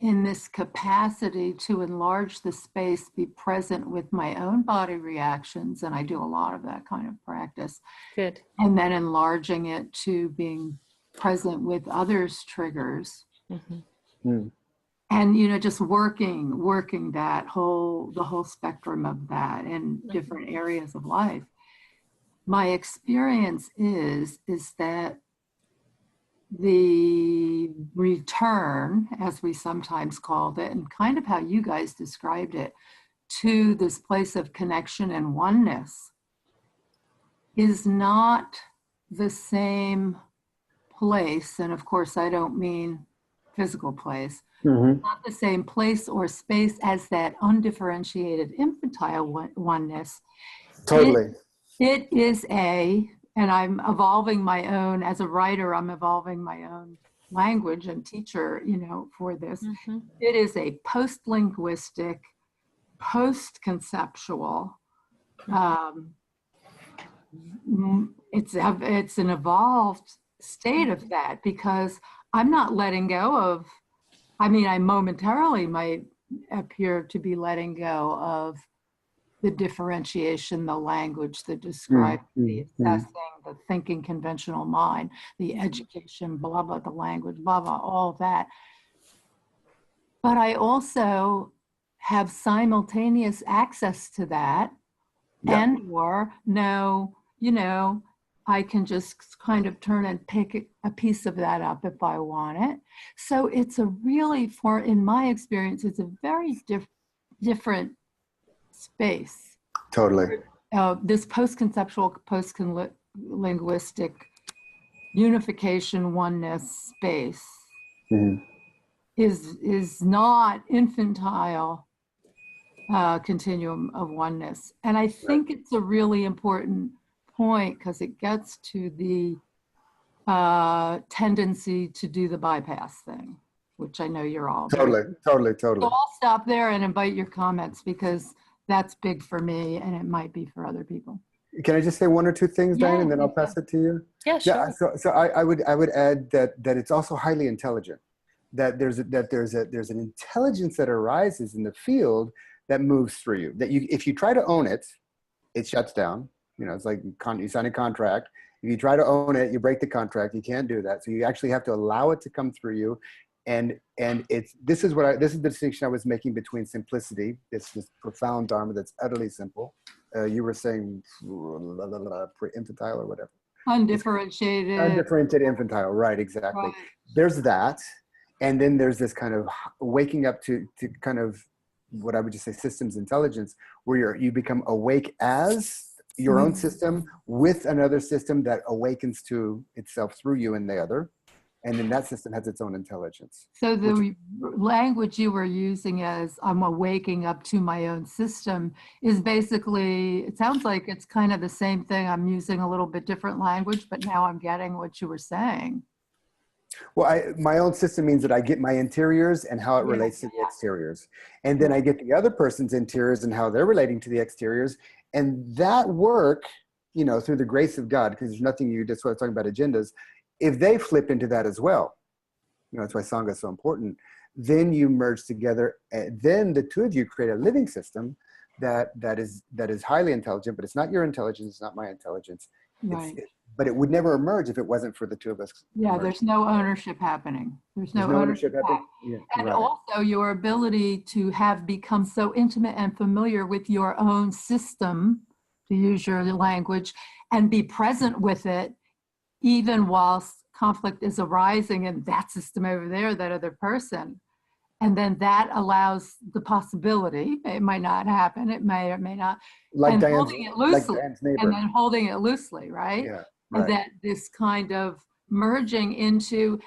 in this capacity to enlarge the space, be present with my own body reactions, and I do a lot of that kind of practice. Good. And then enlarging it to being present with others' triggers. Mm-hmm. Mm. And, just working the whole spectrum of that in different areas of life. My experience is that the return, as we sometimes called it, and kind of how you guys described it, to this place of connection and oneness is not the same place. And of course, I don't mean physical place. Mm-hmm. Not the same place or space as that undifferentiated infantile oneness. Totally. It is and I'm evolving my own, as a writer, I'm evolving my own language and teacher, for this. Mm-hmm. It is a post-linguistic, post-conceptual, it's an evolved state of that, because I'm not letting go of, I momentarily might appear to be letting go of the differentiation, the language, the describing, the assessing, the thinking conventional mind, the education, blah, blah, the language, blah, blah, all that. But I also have simultaneous access to that, and/or know, I can just kind of turn and pick a piece of that up if I want it. So it's in my experience, it's a very different space. Totally. This post-conceptual, post-linguistic unification oneness space is not infantile continuum of oneness. And I think it's a really important point, because it gets to the tendency to do the bypass thing, which I know you're all Totally. So I'll stop there and invite your comments, because that's big for me, and it might be for other people. Can I just say one or two things, Yeah, Diane, and then I'll pass it to you? Yeah, sure. So I would add that it's also highly intelligent. That there's an intelligence that arises in the field that moves through you. That if you try to own it, it shuts down. You know, it's like you sign a contract. If you try to own it, you break the contract. You can't do that. So you actually have to allow it to come through you. And this is the distinction I was making between simplicity, this profound Dharma that's utterly simple. You were saying infantile or whatever. Undifferentiated. Undifferentiated infantile, right, exactly. Right. There's that. And then there's this kind of waking up to kind of what I would just say systems intelligence, where you become awake as your own system with another system that awakens to itself through you and the other. And then that system has its own intelligence. So the language you were using as I'm waking up to my own system is basically, it sounds like it's kind of the same thing. I'm using a little bit different language, but now I'm getting what you were saying. Well, my own system means that I get my interiors and how it relates to the exteriors. And then I get the other person's interiors and how they're relating to the exteriors. And that work, you know, through the grace of God, because there's nothing that's what I was talking about agendas, if they flip into that as well, you know, that's why Sangha is so important, then you merge together, and then the two of you create a living system that is highly intelligent, but it's not your intelligence, it's not my intelligence. Right. But it would never emerge if it wasn't for the two of us. Yeah, there's no ownership happening. There's no ownership happening. Yeah, and right. also your ability to have become so intimate and familiar with your own system, to use your language, and be present with it, even whilst conflict is arising in that system over there, that other person. And then that allows the possibility, it might not happen, it may or may not, like and Diane's, holding it loosely, like Diane's neighbor. and then holding it loosely, right? Yeah, And right. that this kind of merging into,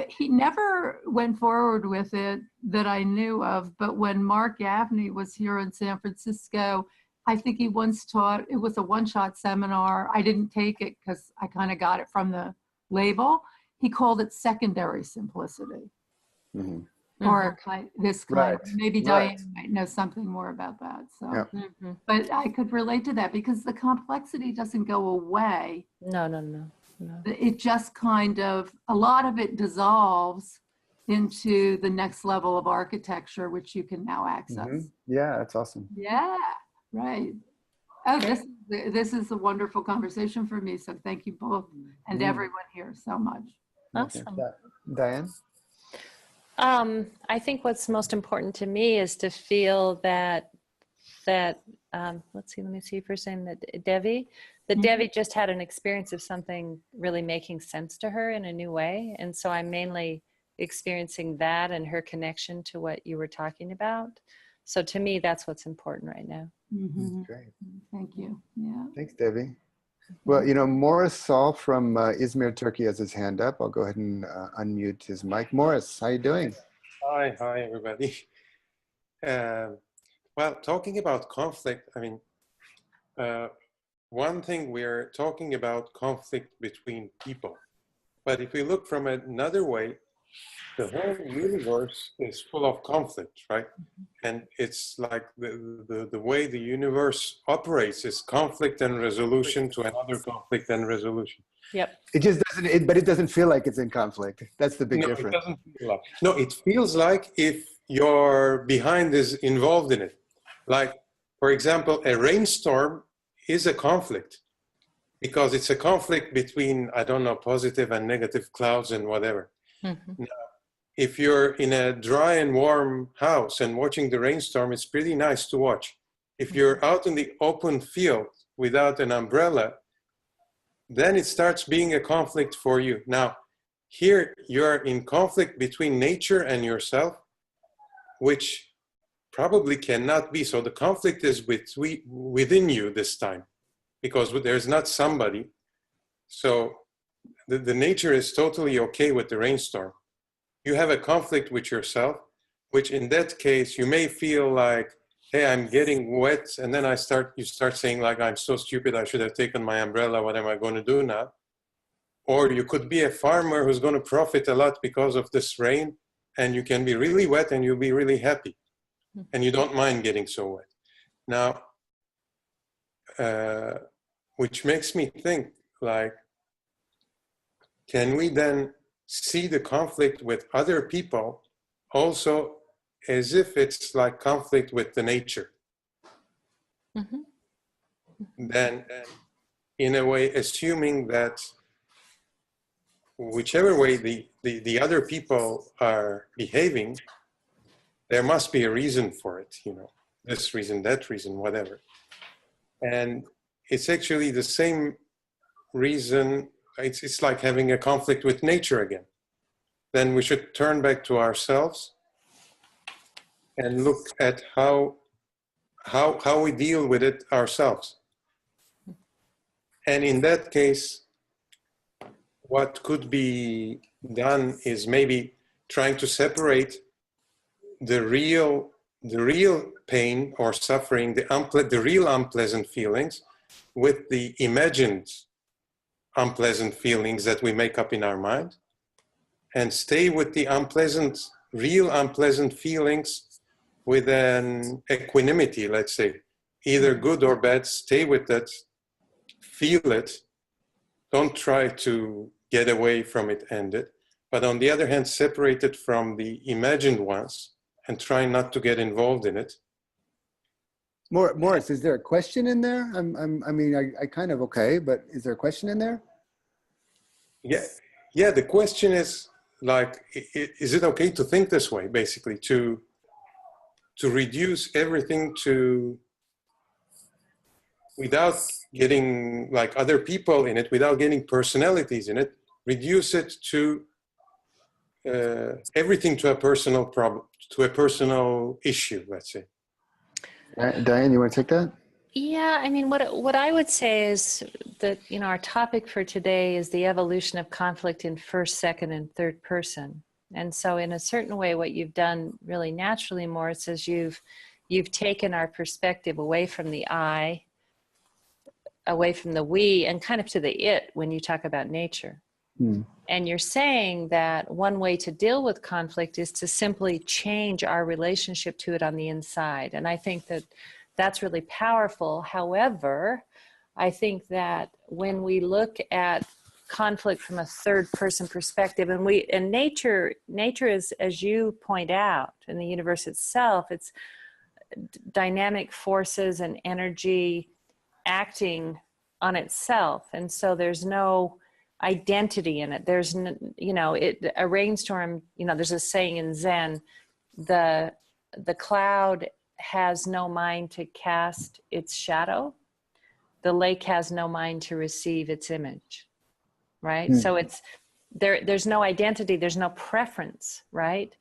he never went forward with it that I knew of, but when Mark Gaffney was here in San Francisco, I think he once taught, it was a one-shot seminar. I didn't take it because I kind of got it from the label. He called it secondary simplicity. Mm-hmm. Or this kind, Right. Maybe Diane might know something more about that. So, Yeah. But I could relate to that because the complexity doesn't go away. No. It just kind of, a lot of it dissolves into the next level of architecture, which you can now access. Mm-hmm. Yeah, that's awesome. Yeah, right. Oh, this is a wonderful conversation for me. So thank you both and everyone here so much. Awesome. Diane? I think what's most important to me is to feel that let's see, let me see if you're saying that Devi just had an experience of something really making sense to her in a new way. And so I'm mainly experiencing that and her connection to what you were talking about. So to me, that's what's important right now. Mm-hmm. Great. Thank you. Yeah. Thanks, Devi. Well, you know, Morris Saul from Izmir, Turkey has his hand up. I'll go ahead and unmute his mic. Morris, how you doing? Hi, everybody. Well, talking about conflict, I mean, one thing we're talking about conflict between people. But if we look from another way, the whole universe is full of conflict, right? And it's like the way the universe operates is conflict and resolution to another conflict and resolution. Yep. It just doesn't, but it doesn't feel like it's in conflict. That's the big difference. It doesn't feel like. No, it feels like if your behind is involved in it. Like, for example, a rainstorm is a conflict because it's a conflict between, I don't know, positive and negative clouds and whatever. Mm-hmm. Now, if you're in a dry and warm house and watching the rainstorm, it's pretty nice to watch. If you're out in the open field without an umbrella, then it starts being a conflict for you. Now, here you're in conflict between nature and yourself, which probably cannot be. So the conflict is within you this time, because there's not somebody. So the nature is totally okay with the rainstorm. You have a conflict with yourself, which in that case, you may feel like, hey, I'm getting wet. And then you start saying like, I'm so stupid, I should have taken my umbrella. What am I going to do now? Or you could be a farmer who's going to profit a lot because of this rain. And you can be really wet and you'll be really happy. And you don't mind getting so wet. Now, which makes me think, like, can we then see the conflict with other people also as if it's like conflict with the nature? Mm-hmm. Then, in a way, assuming that whichever way the other people are behaving, there must be a reason for it, you know, this reason, that reason, whatever. And it's actually the same reason. It's like having a conflict with nature again. Then we should turn back to ourselves and look at how we deal with it ourselves. And in that case, what could be done is maybe trying to separate the real pain or suffering, the real unpleasant feelings, with the imagined unpleasant feelings that we make up in our mind, and stay with the real unpleasant feelings with an equanimity, let's say, either good or bad. Stay with it, feel it. Don't try to get away from it, end it. But on the other hand, separate it from the imagined ones and try not to get involved in it. Morris, is there a question in there? I kind of okay, but is there a question in there? Yeah. The question is, like, is it okay to think this way? Basically, to reduce everything to, without getting like other people in it, without getting personalities in it, reduce it to everything to a personal problem, to a personal issue, let's say. Diane, you want to take that? Yeah, I mean, what I would say is that, you know, our topic for today is the evolution of conflict in first, second, and third person. And so in a certain way, what you've done really naturally, Morris, is you've taken our perspective away from the I, away from the we, and kind of to the it when you talk about nature. And you're saying that one way to deal with conflict is to simply change our relationship to it on the inside. And I think that that's really powerful. However, I think that when we look at conflict from a third person perspective, and nature is, as you point out, in the universe itself, it's dynamic forces and energy acting on itself. And so there's no identity in it. There's, you know, a rainstorm, you know, there's a saying in Zen, the cloud has no mind to cast its shadow. The lake has no mind to receive its image, right? So it's, there's no identity, there's no preference, right?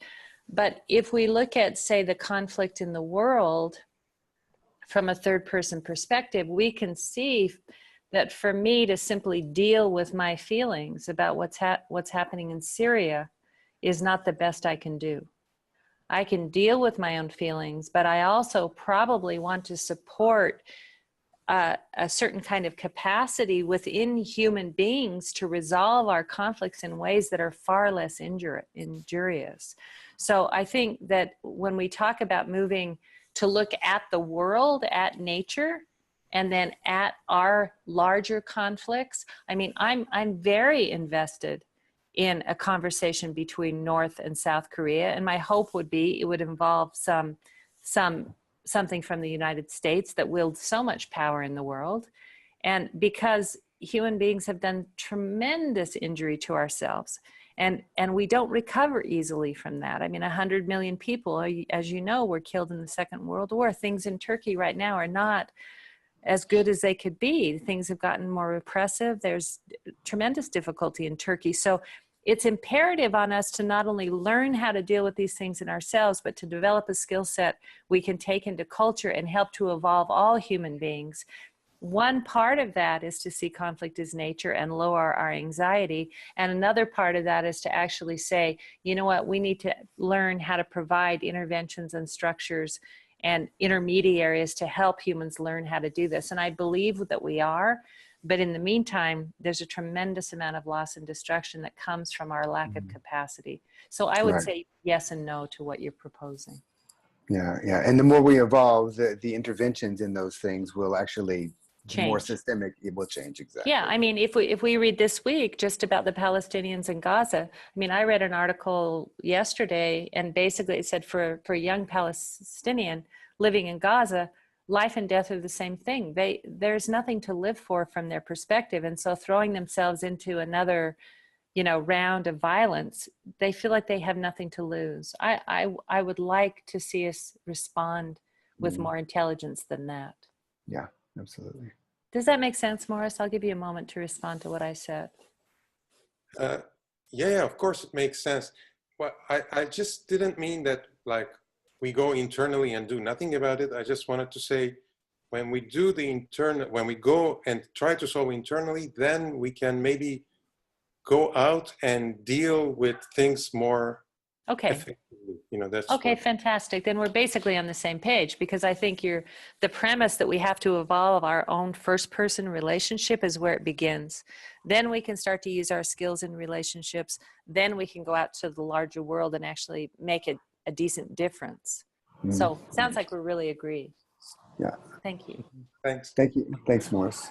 But if we look at, say, the conflict in the world from a third person perspective, we can see that for me to simply deal with my feelings about what's happening in Syria is not the best I can do. I can deal with my own feelings, but I also probably want to support a certain kind of capacity within human beings to resolve our conflicts in ways that are far less injurious. So I think that when we talk about moving to look at the world, at nature, and then at our larger conflicts, I mean, I'm very invested in a conversation between North and South Korea, and my hope would be it would involve something from the United States that wields so much power in the world. And because human beings have done tremendous injury to ourselves, and we don't recover easily from that. I mean, 100 million people, as you know, were killed in the Second World War. Things in Turkey right now are not as good as they could be. Things have gotten more repressive. There's tremendous difficulty in Turkey. So it's imperative on us to not only learn how to deal with these things in ourselves, but to develop a skill set we can take into culture and help to evolve all human beings. One part of that is to see conflict as nature and lower our anxiety. And another part of that is to actually say, you know what, we need to learn how to provide interventions and structures and intermediaries to help humans learn how to do this. And I believe that we are, but in the meantime, there's a tremendous amount of loss and destruction that comes from our lack of capacity. So I would say yes and no to what you're proposing. Yeah. And the more we evolve, the interventions in those things will actually be more Change. systemic. It will change, exactly. Yeah, I mean, if we read this week just about the Palestinians in Gaza, I mean, I read an article yesterday, and basically it said for a young Palestinian living in Gaza, life and death are the same thing. There's nothing to live for from their perspective, and so throwing themselves into another, round of violence, they feel like they have nothing to lose. I would like to see us respond with more intelligence than that. Yeah, absolutely. Does that make sense, Morris? I'll give you a moment to respond to what I said. Yeah, of course it makes sense. Well, I just didn't mean that like we go internally and do nothing about it. I just wanted to say when we do when we go and try to solve internally, then we can maybe go out and deal with things more effectively. That's okay, fantastic. Then we're basically on the same page, because I think the premise that we have to evolve our own first person relationship is where it begins. Then we can start to use our skills in relationships. Then we can go out to the larger world and actually make it a decent difference. So sounds like we really agree. Yeah. Thank you. Thanks. Thank you. Thanks, Morris.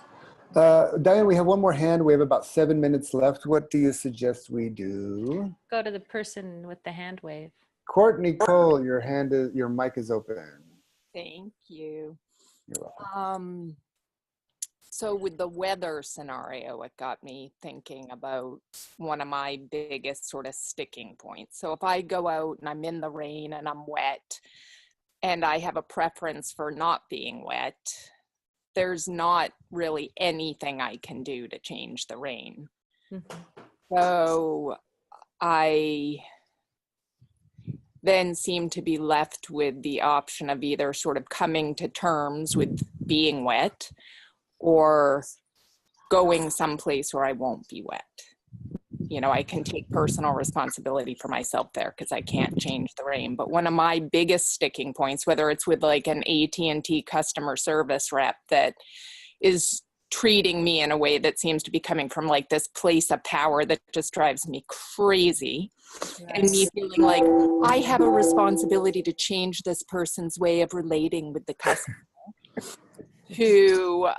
Diane, we have one more hand. We have about 7 minutes left. What do you suggest we do? Go to the person with the hand wave. Courtney Cole, your mic is open. Thank you. You're welcome. So with the weather scenario, it got me thinking about one of my biggest sort of sticking points. So if I go out and I'm in the rain and I'm wet and I have a preference for not being wet, there's not really anything I can do to change the rain. So I then seem to be left with the option of either sort of coming to terms with being wet or going someplace where I won't be wet. I can take personal responsibility for myself there because I can't change the rain. But one of my biggest sticking points, whether it's with like an AT&T customer service rep that is treating me in a way that seems to be coming from like this place of power that just drives me crazy, and me feeling like I have a responsibility to change this person's way of relating with the customer, to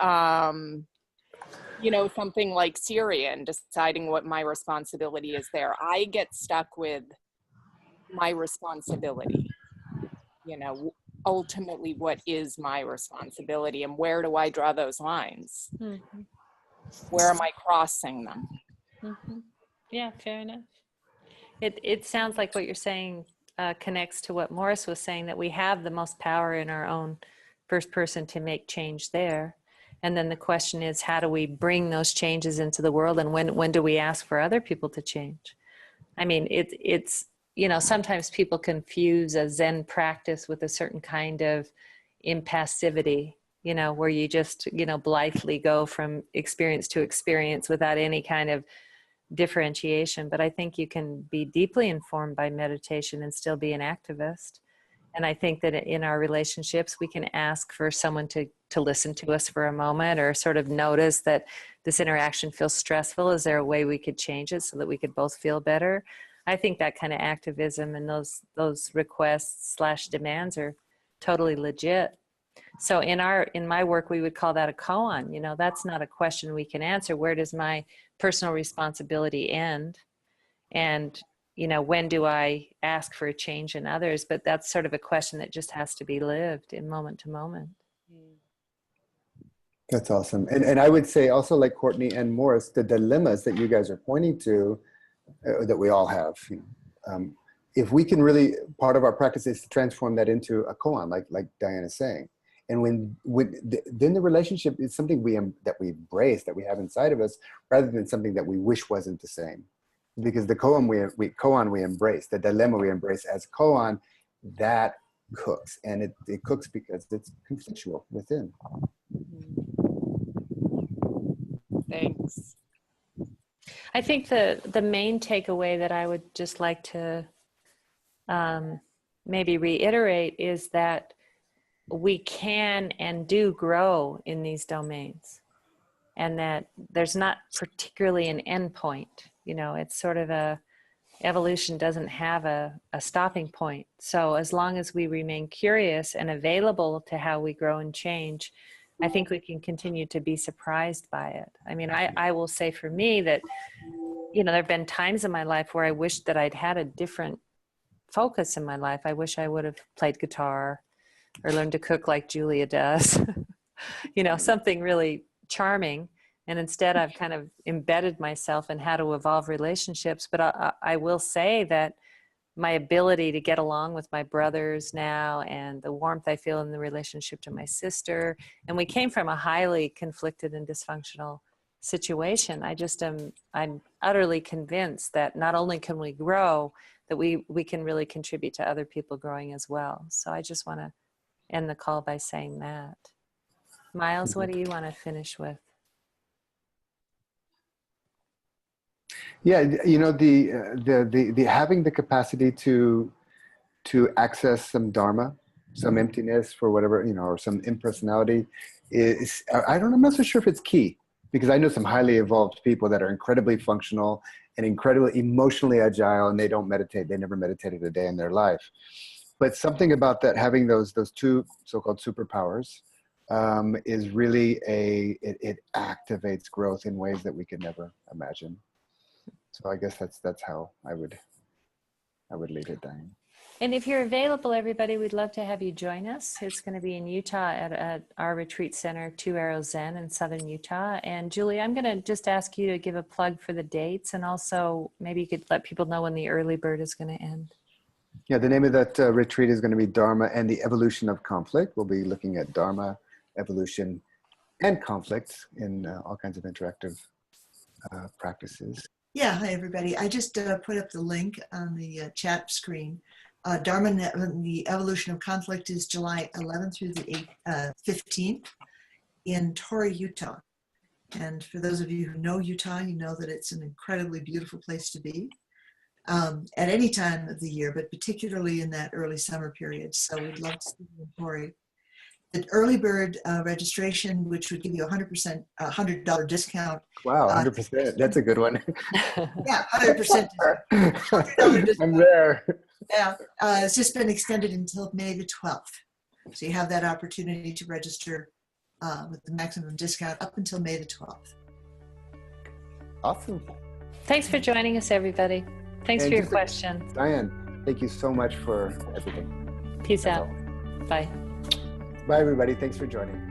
something like Syria and deciding what my responsibility is there. I get stuck with my responsibility, ultimately what is my responsibility and where do I draw those lines? Where am I crossing them? Yeah, fair enough. It sounds like what you're saying connects to what Morris was saying, that we have the most power in our own first person to make change there. And then the question is, how do we bring those changes into the world, and when do we ask for other people to change? I mean, it's sometimes people confuse a Zen practice with a certain kind of impassivity, where you just, blithely go from experience to experience without any kind of differentiation. But I think you can be deeply informed by meditation and still be an activist. And I think that in our relationships, we can ask for someone to listen to us for a moment, or sort of notice that this interaction feels stressful. Is there a way we could change it so that we could both feel better? I think that kind of activism and those requests / demands are totally legit. So in my work, we would call that a koan. That's not a question we can answer. Where does my personal responsibility end? And when do I ask for a change in others? But that's sort of a question that just has to be lived in moment to moment. That's awesome. And I would say also, like Courtney and Morris, the dilemmas that you guys are pointing to, that we all have, if we can really, part of our practice is to transform that into a koan, like Diane is saying. And then the relationship is something that we embrace, that we have inside of us, rather than something that we wish wasn't the same. Because the koan we embrace, the dilemma we embrace as koan, that cooks. And it cooks because it's conflictual within. Thanks. I think the main takeaway that I would just like to maybe reiterate is that we can and do grow in these domains, and that there's not particularly an end point. It's sort of evolution doesn't have a stopping point. So as long as we remain curious and available to how we grow and change, I think we can continue to be surprised by it. I mean, I will say for me that, you know, there have been times in my life where I wished that I'd had a different focus in my life. I wish I would have played guitar or learned to cook like Julia does, you know, something really charming. And instead I've kind of embedded myself in how to evolve relationships. But I will say that my ability to get along with my brothers now, and the warmth I feel in the relationship to my sister, and we came from a highly conflicted and dysfunctional situation. I'm utterly convinced that not only can we grow, that we can really contribute to other people growing as well. So I just want to end the call by saying that. Miles, what do you want to finish with? Yeah, you know, the having the capacity to access some Dharma, some emptiness for whatever, you know, or some impersonality is, I'm not so sure if it's key, because I know some highly evolved people that are incredibly functional and incredibly emotionally agile, and they don't meditate. They never meditated a day in their life. But something about that, having those two so-called superpowers, is really it activates growth in ways that we could never imagine. So I guess that's how I would leave it, Diane. And if you're available, everybody, we'd love to have you join us. It's going to be in Utah at our retreat center, 2 Arrows Zen in southern Utah. And Julie, I'm going to just ask you to give a plug for the dates, and also maybe you could let people know when the early bird is going to end. Yeah, the name of that retreat is going to be Dharma and the Evolution of Conflict. We'll be looking at Dharma, evolution, and conflict in all kinds of interactive practices. Yeah, hi everybody. I just put up the link on the chat screen. Dharma and the Evolution of Conflict is July 11th through the 15th in Torry, Utah. And for those of you who know Utah, you know that it's an incredibly beautiful place to be at any time of the year, but particularly in that early summer period. So we'd love to see you in Torry. The early bird registration, which would give you $100 discount. Wow, 100%. That's a good one. Yeah, 100%. I'm there. Yeah, it's just been extended until May the 12th. So you have that opportunity to register with the maximum discount up until May the 12th. Awesome. Thanks for joining us, everybody. Thanks for your questions. Diane, thank you so much for everything. Peace out. Bye. Bye, everybody. Thanks for joining.